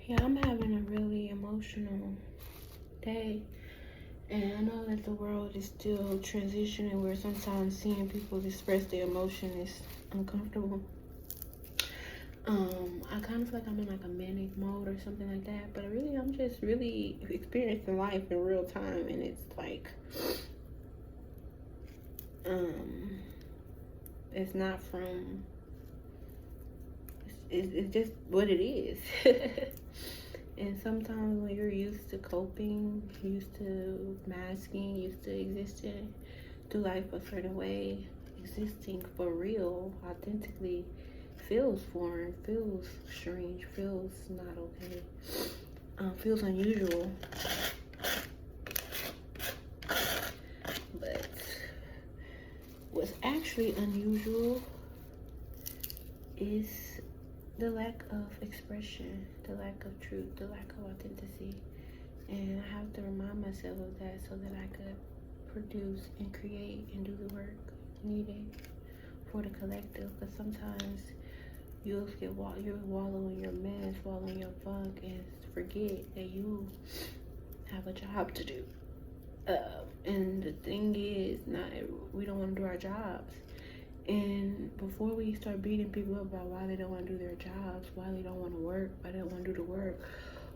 Yeah, I'm having a really emotional day. And I know that the world is still transitioning where sometimes seeing people express their emotion is uncomfortable. I kind of feel like I'm in like a manic mode or something like that, but really I'm just really experiencing life in real time, and it's like, um, it's not from, it's just what it is. And sometimes when you're used to coping, used to masking, used to existing through life a certain way, existing for real, authentically, feels foreign, feels strange, feels not okay, feels unusual. But what's actually unusual is the lack of expression, the lack of truth, the lack of authenticity. And I have to remind myself of that so that I could produce and create and do the work needed for the collective. Because sometimes you'll wallow in your mess, wallow in your funk, and forget that you have a job to do. And the thing is, we don't want to do our jobs. And before we start beating people up about why they don't want to do their jobs, why they don't want to work, why they don't want to do the work,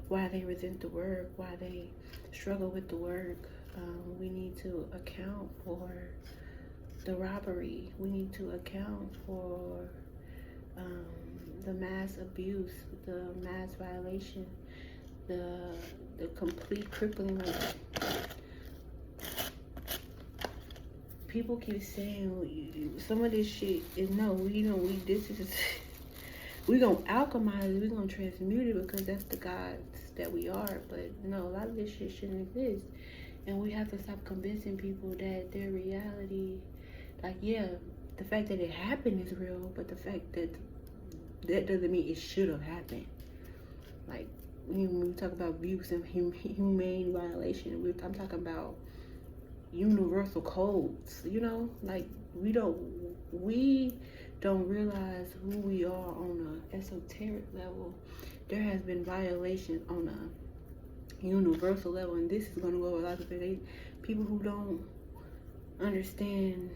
why they resent the work, why they struggle with the work, we need to account for the robbery. We need to account for the mass abuse, the mass violation, the complete crippling of people keep saying some of this shit is no, this is we gonna alchemize it, we gonna transmute it because that's the gods that we are. But no, a lot of this shit shouldn't exist, and we have to stop convincing people that their reality, like, yeah, the fact that it happened is real, but the fact that doesn't mean it should have happened. Like, when we talk about abuse and humane violation, I'm talking about universal codes, like we don't realize who we are on a esoteric level. There has been violations on a universal level, and this is going to go a lot of people who don't understand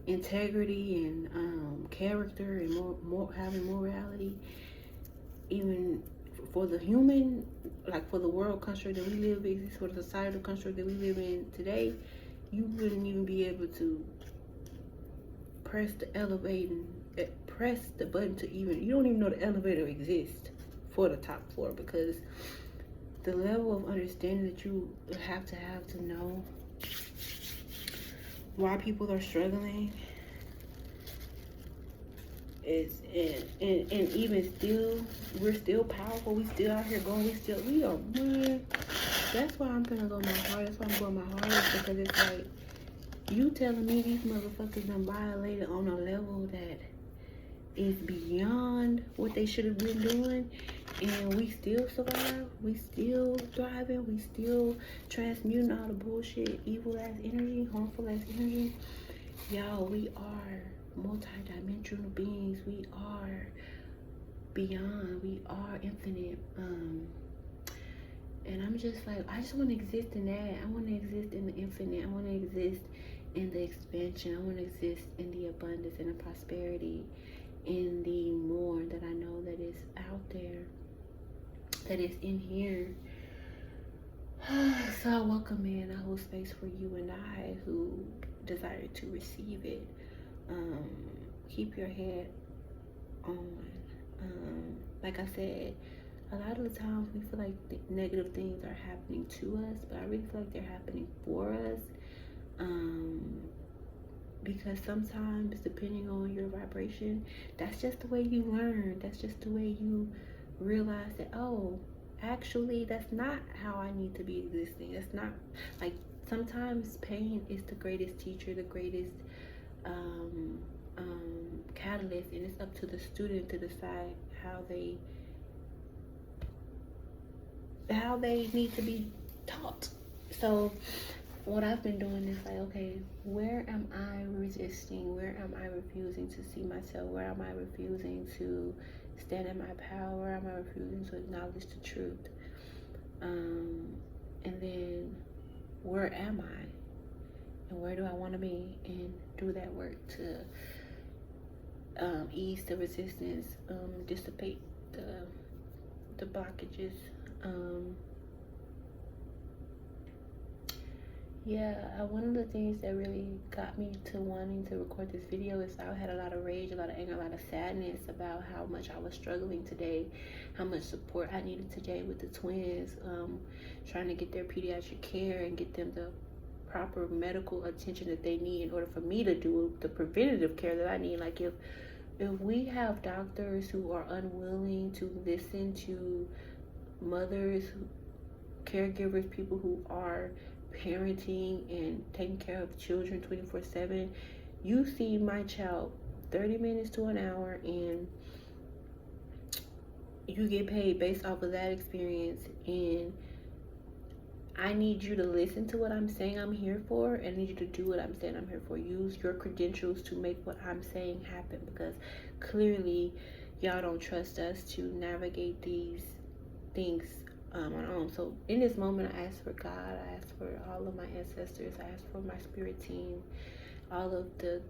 integrity and character and more having morality, even for the human, like for the world construct that we live in, for the societal construct that we live in today. You wouldn't even be able to press the button to even, you don't even know the elevator exists for the top floor, because the level of understanding that you have to know why people are struggling is, and even still, we're still powerful, we still out here going, we are, man. That's why I'm gonna go my hardest. That's why I'm going my hardest, because it's like, you telling me these motherfuckers done violated on a level that is beyond what they should have been doing, and we still survive, we still thriving, we still transmuting all the bullshit, evil ass energy, harmful ass energy. Y'all, we are multi-dimensional beings. We are beyond, we are infinite. And I'm just like, I just want to exist in that. I want to exist in the infinite. I want to exist in the expansion. I want to exist in the abundance and the prosperity, in the more that I know that is out there, that is in here. So I welcome in, I hold space for you and I who desire to receive it. Keep your head on. Like I said, a lot of the times we feel like negative things are happening to us, but I really feel like they're happening for us. Because sometimes, depending on your vibration, that's just the way you learn. That's just the way you realize that, oh, actually, that's not how I need to be existing. That's not, like, sometimes pain is the greatest teacher, the greatest catalyst, and it's up to the student to decide how they need to be taught. So what I've been doing is like, okay, where am I resisting? Where am I refusing to see myself? Where am I refusing to stand in my power. I'm refusing to acknowledge the truth. And then, where am I? And where do I want to be? And do that work to ease the resistance, dissipate the blockages. One of the things that really got me to wanting to record this video is I had a lot of rage, a lot of anger, a lot of sadness about how much I was struggling today, how much support I needed today with the twins, trying to get their pediatric care and get them the proper medical attention that they need in order for me to do the preventative care that I need. Like, if we have doctors who are unwilling to listen to mothers, caregivers, people who are parenting and taking care of children 24/7, you see my child 30 minutes to an hour, and you get paid based off of that experience. And I need you to listen to what I'm saying I'm here for, and I need you to do what I'm saying I'm here for. Use your credentials to make what I'm saying happen, because clearly y'all don't trust us to navigate these things on our own. So in this moment, I ask for God, I ask for all of my ancestors, I ask for my spirit team, all of the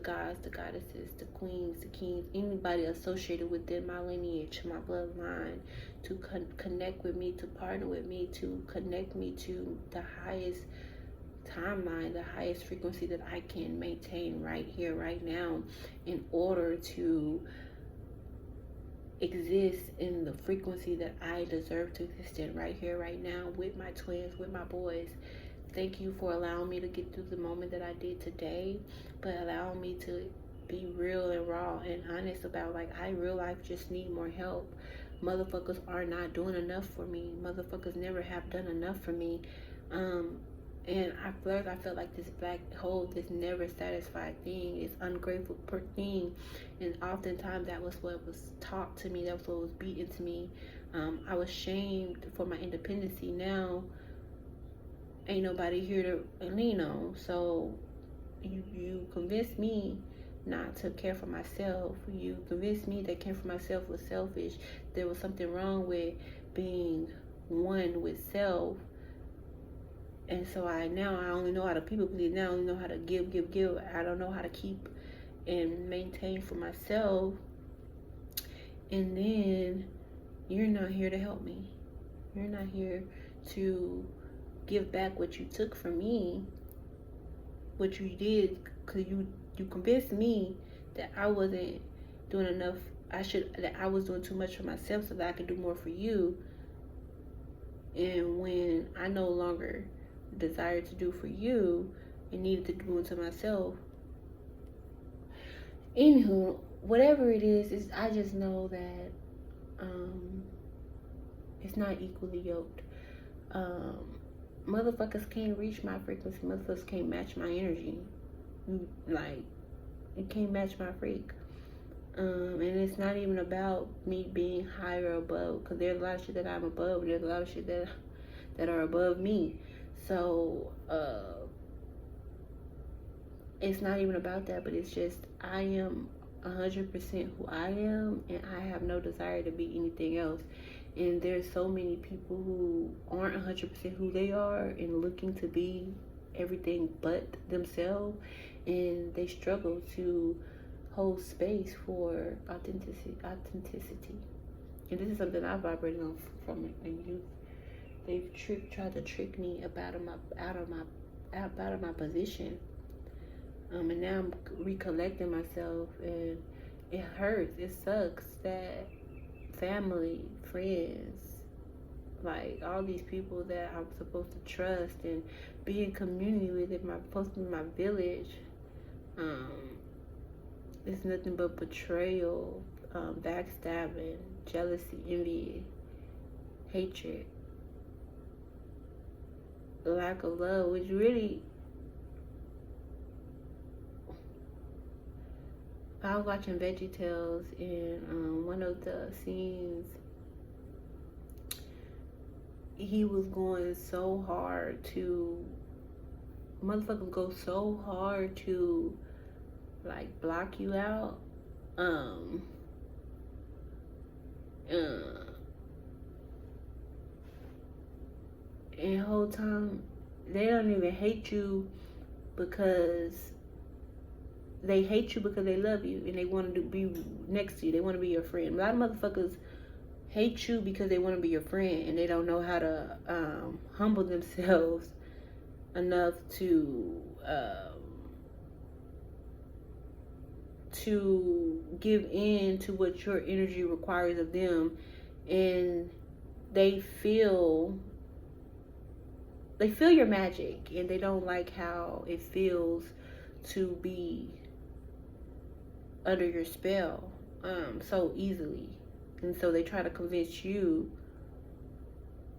gods, the goddesses, the queens, the kings, anybody associated within my lineage, my bloodline, to connect with me, to partner with me, to connect me to the highest timeline, the highest frequency that I can maintain right here, right now, in order to exist in the frequency that I deserve to exist in right here, right now, with my twins, with my boys. Thank you for allowing me to get through the moment that I did today, but allowing me to be real and raw and honest about, like, I in real life just need more help. Motherfuckers are not doing enough for me. Motherfuckers never have done enough for me. And I felt like this black hole, this never satisfied thing, this ungrateful thing. And oftentimes that was what was taught to me. That was what was beaten to me. I was shamed for my independency. Now, ain't nobody here to lean on. So you convinced me not to care for myself. You convinced me that caring for myself was selfish. There was something wrong with being one with self. And so I only know how to people please. Now I only know how to give. I don't know how to keep and maintain for myself. And then you're not here to help me. You're not here to give back what you took from me, what you did, because you convinced me that I wasn't doing enough. That I was doing too much for myself so that I could do more for you. And when I no longer desired to do for you and needed to do it to myself. Anywho, whatever it is I just know that it's not equally yoked. Motherfuckers can't reach my frequency. Motherfuckers can't match my energy. Like, it can't match my freak. And it's not even about me being higher or above, because there's a lot of shit that I'm above, and there's a lot of shit that are above me. So it's not even about that, but it's just I am 100% who I am, and I have no desire to be anything else. And there's so many people who aren't 100% who they are and looking to be everything but themselves, and they struggle to hold space for authenticity. And this is something I vibrated on from my youth. They've tried to trick me out of my position. And now I'm recollecting myself, and it hurts. It sucks that family, friends, like all these people that I'm supposed to trust and be in community with, supposed to be my village, it's nothing but betrayal, backstabbing, jealousy, envy, hatred, lack of love, which really, I was watching VeggieTales, and one of the scenes, he was going so hard to, motherfuckers go so hard to, like, block you out, And the whole time, they don't even hate you because they hate you because they love you and they want to be next to you. They want to be your friend. A lot of motherfuckers hate you because they want to be your friend and they don't know how to humble themselves enough to give in to what your energy requires of them, and they feel your magic and they don't like how it feels to be under your spell so easily. And so they try to convince you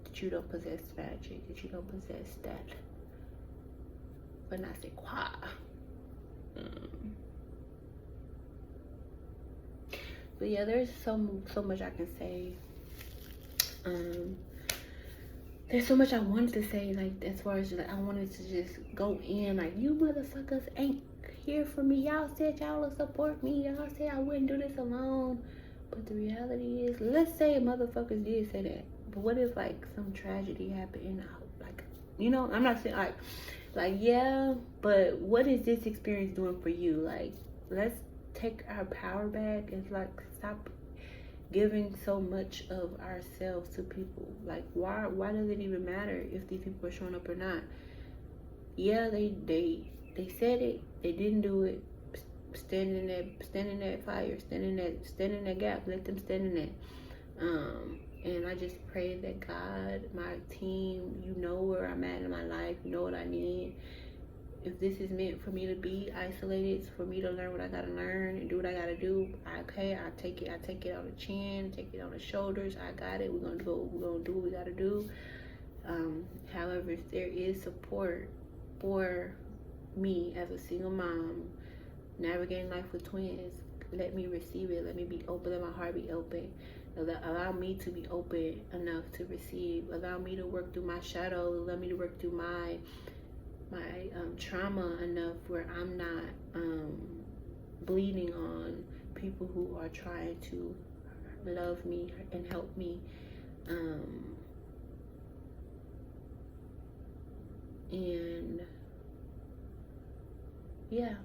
that you don't possess magic, that you don't possess that. But not say quoi. But yeah, there's so much I can say. There's so much I wanted to say, like, as far as, like, I wanted to just go in, like, you motherfuckers ain't here for me. Y'all said y'all would support me. Y'all said I wouldn't do this alone. But the reality is, let's say motherfuckers did say that. But what if, like, some tragedy happened and, like, you know, I'm not saying, like, yeah, but what is this experience doing for you? Like, let's take our power back and, like, stop giving so much of ourselves to people. Like, why does it even matter if these people are showing up or not? Yeah, they said it, they didn't do it. Stand in that fire, stand in that gap, let them stand in that. And I just pray that God, my team, you know where I'm at in my life, you know what I need. If this is meant for me to be isolated, for me to learn what I gotta learn and do what I gotta do, okay, I take it on the chin, take it on the shoulders. I got it. We're gonna do what we gotta do. However, if there is support for me as a single mom navigating life with twins, let me receive it. Let me be open. Let my heart be open. Allow me to be open enough to receive. Allow me to work through my shadows. Allow me to work through my trauma enough where I'm not bleeding on people who are trying to love me and help me. And yeah.